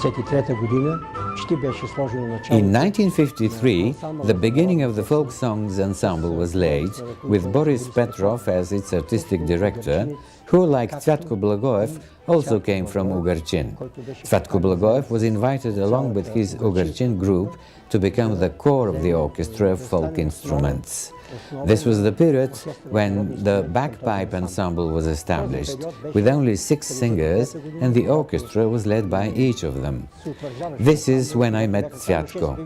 In 1953, the beginning of the folk songs ensemble was laid, with Boris Petrov as its artistic director, who, like Cvятко Благоев, also came from Ugarchin. Цвятко Благоев was invited along with his Ugarchin group to become the core of the orchestra of folk instruments. This was the period when the bagpipe ensemble was established, with only 6 singers, and the orchestra was led by each of them. This is when I met Cvятко.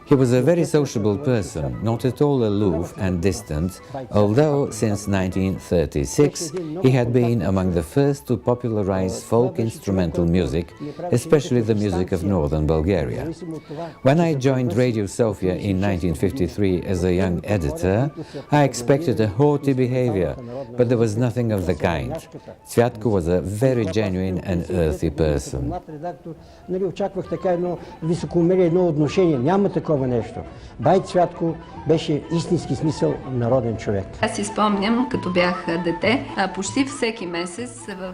He was a very sociable person, not at all aloof and distant, although since 1936 he had been among the first to popularize folk instrumental music, especially the music of northern Bulgaria. When I joined Radio Sofia in 1953 as a young editor, I expected a haughty behavior, but there was nothing of the kind. Цвятко was a very genuine and earthy person. Бай Цвятко беше истински смисъл народен човек. Аз си спомням, като бях дете, почти всеки месец в...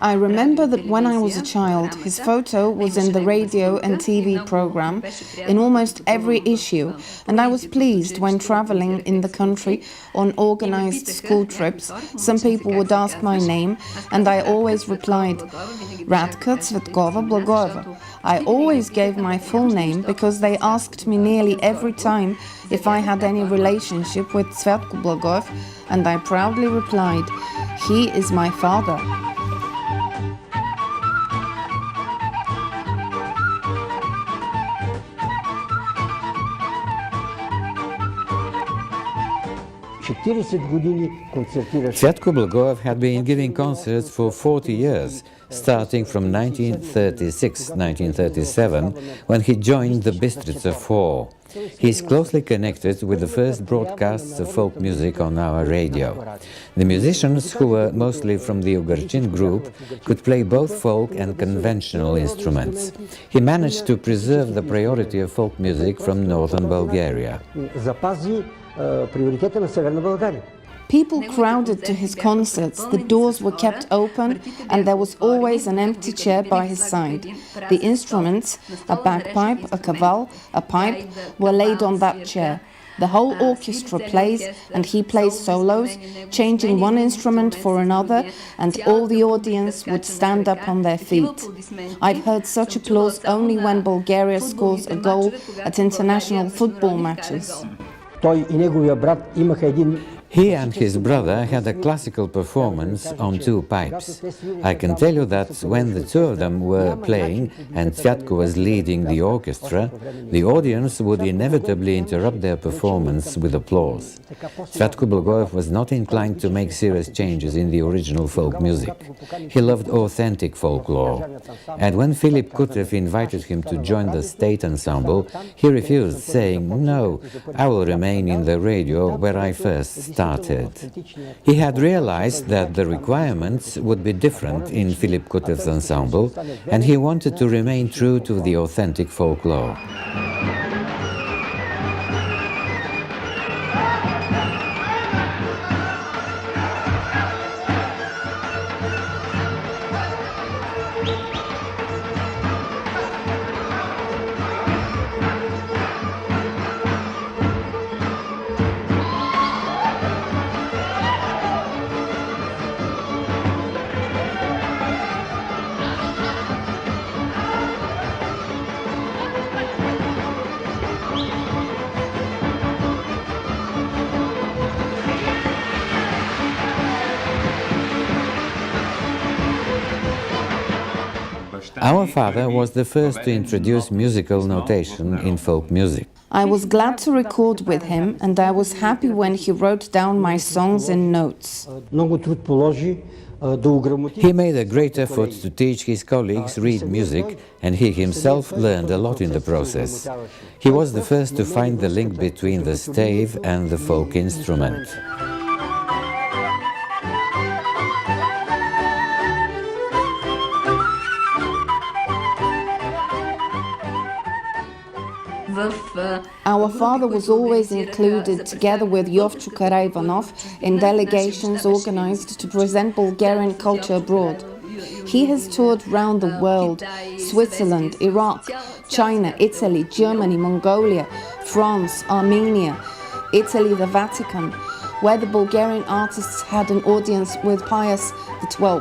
I remember that when I was a child, his photo was in the radio and TV program in almost every issue, and I was pleased when traveling in the country on organized school trips. Some people would ask my name, and I always replied, Радка Цвяткова Благоева. I always gave my full name because they asked me nearly every time if I had any relationship with Цвятко Благоев, and I proudly replied, he is my father. Цвятко Благоев had been giving concerts for 40 years, starting from 1936-1937, when he joined the Bistritsa 4. He is closely connected with the first broadcasts of folk music on our radio. The musicians, who were mostly from the Ugarchin group, could play both folk and conventional instruments. He managed to preserve the priority of folk music from northern Bulgaria. People crowded to his concerts, the doors were kept open, and there was always an empty chair by his side. The instruments, a bagpipe, a kaval, a pipe, were laid on that chair. The whole orchestra plays, and he plays solos, changing one instrument for another, and all the audience would stand up on their feet. I've heard such applause only when Bulgaria scores a goal at international football matches. He and his brother had a classical performance on 2 pipes. I can tell you that when the 2 of them were playing and Cvятко was leading the orchestra, the audience would inevitably interrupt their performance with applause. Cvятко Благоев was not inclined to make serious changes in the original folk music. He loved authentic folklore. And when Filip Kutev invited him to join the state ensemble, he refused, saying, "No, I will remain in the radio where I first started." He had realized that the requirements would be different in Filip Kutev's ensemble, and he wanted to remain true to the authentic folklore. Our father was the first to introduce musical notation in folk music. I was glad to record with him, and I was happy when he wrote down my songs in notes. He made a great effort to teach his colleagues read music, and he himself learned a lot in the process. He was the first to find the link between the stave and the folk instrument. Our father was always included, together with Yovchu Karaivanov, in delegations organized to present Bulgarian culture abroad. He has toured round the world: Switzerland, Iraq, China, Italy, Germany, Mongolia, France, Armenia, Italy, the Vatican, where the Bulgarian artists had an audience with Pius XII.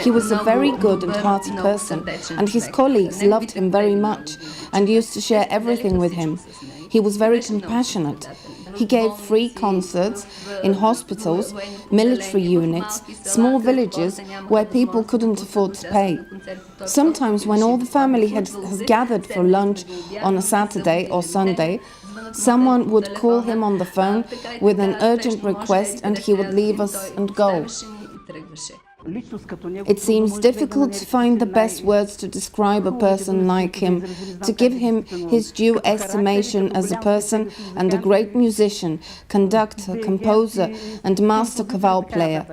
He was a very good and hearty person, and his colleagues loved him very much and used to share everything with him. He was very compassionate. He gave free concerts in hospitals, military units, small villages where people couldn't afford to pay. Sometimes when all the family has gathered for lunch on a Saturday or Sunday, someone would call him on the phone with an urgent request and he would leave us and go. It seems difficult to find the best words to describe a person like him, to give him his due estimation as a person and a great musician, conductor, composer, and master kaval player.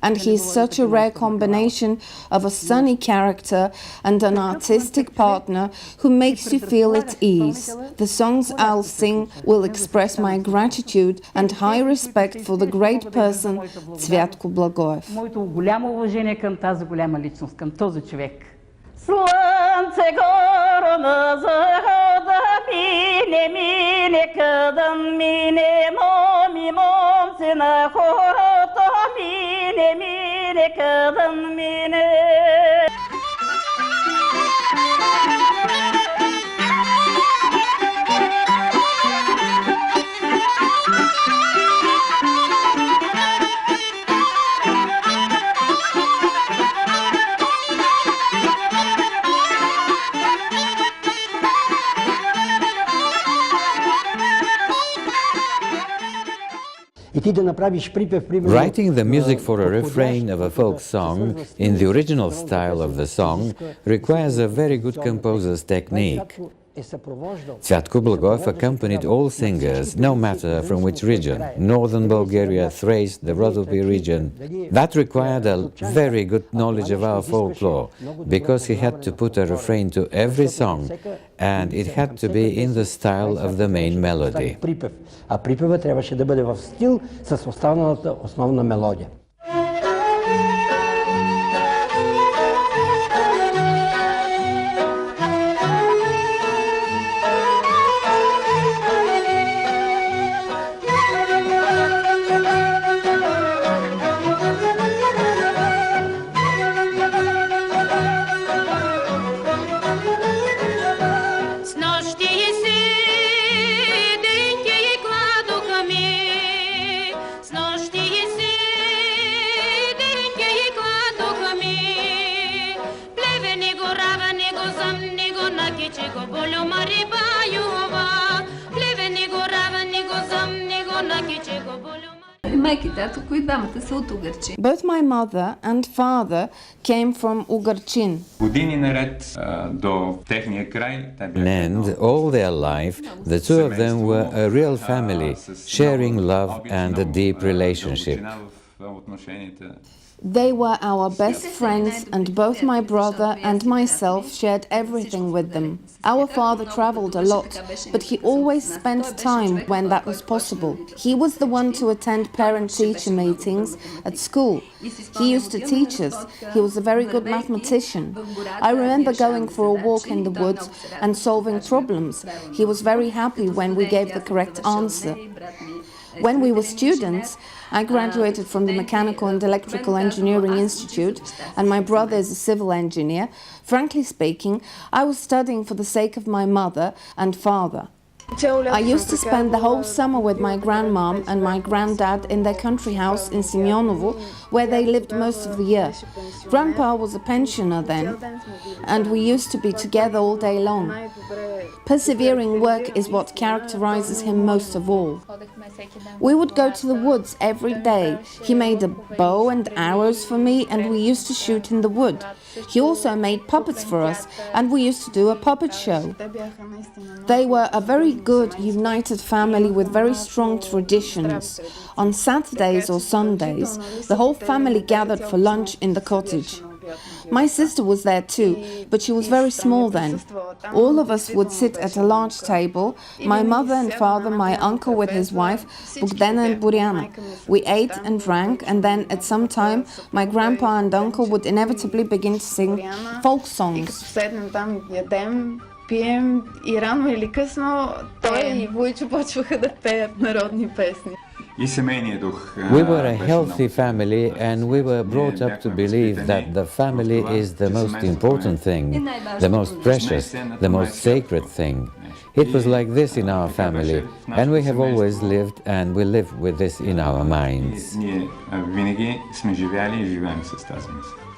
And he is such a rare combination of a sunny character and an artistic partner who makes you feel at ease. The songs I'll sing will express my gratitude and high respect for the great person Цвятко Благоев. Моето голямо уважение към тази голяма личност, към този човек. Слънце горо на захода мине, мине, къдън мине, момце на хорото мине, мине, къдън мине. Writing the music for a refrain of a folk song in the original style of the song requires a very good composer's technique. Цвятко Благоев accompanied all singers, no matter from which region, northern Bulgaria, Thrace, the Rhodope region. That required a very good knowledge of our folklore, because he had to put a refrain to every song, and it had to be in the style of the main melody. А припева трябваше да бъде в стил с останалата основна мелодия. Both my mother and father came from Ugarchin. And all their life, the two of them were a real family, sharing love and a deep relationship. They were our best friends, and both my brother and myself shared everything with them. Our father traveled a lot, but he always spent time when that was possible. He was the one to attend parent-teacher meetings at school. He used to teach us. He was a very good mathematician. I remember going for a walk in the woods and solving problems. He was very happy when we gave the correct answer. When we were students, I graduated from the Mechanical and Electrical Engineering Institute, and my brother is a civil engineer. Frankly speaking, I was studying for the sake of my mother and father. I used to spend the whole summer with my grandmom and my granddad in their country house in Simeonovo, where they lived most of the year. Grandpa was a pensioner then, and we used to be together all day long. Persevering work is what characterizes him most of all. We would go to the woods every day. He made a bow and arrows for me, and we used to shoot in the wood. He also made puppets for us, and we used to do a puppet show. They were a very good, united family with very strong traditions. On Saturdays or Sundays, the whole family gathered for lunch in the cottage. My sister was there too, but she was very small then. All of us would sit at a large table, my mother and father, my uncle with his wife, Bogdana and Buriana. We ate and drank, and then at some time my grandpa and uncle would inevitably begin to sing folk songs. Пием и рано или късно той и Войчо почваха да пеят народни песни. We were a healthy family and we were brought up to believe that the family is the most important thing, the most precious, the most sacred thing. It was like this in our family, and we have always lived and we live with this in our minds. Ние винаги сме живяли и живеем с тази мисъл.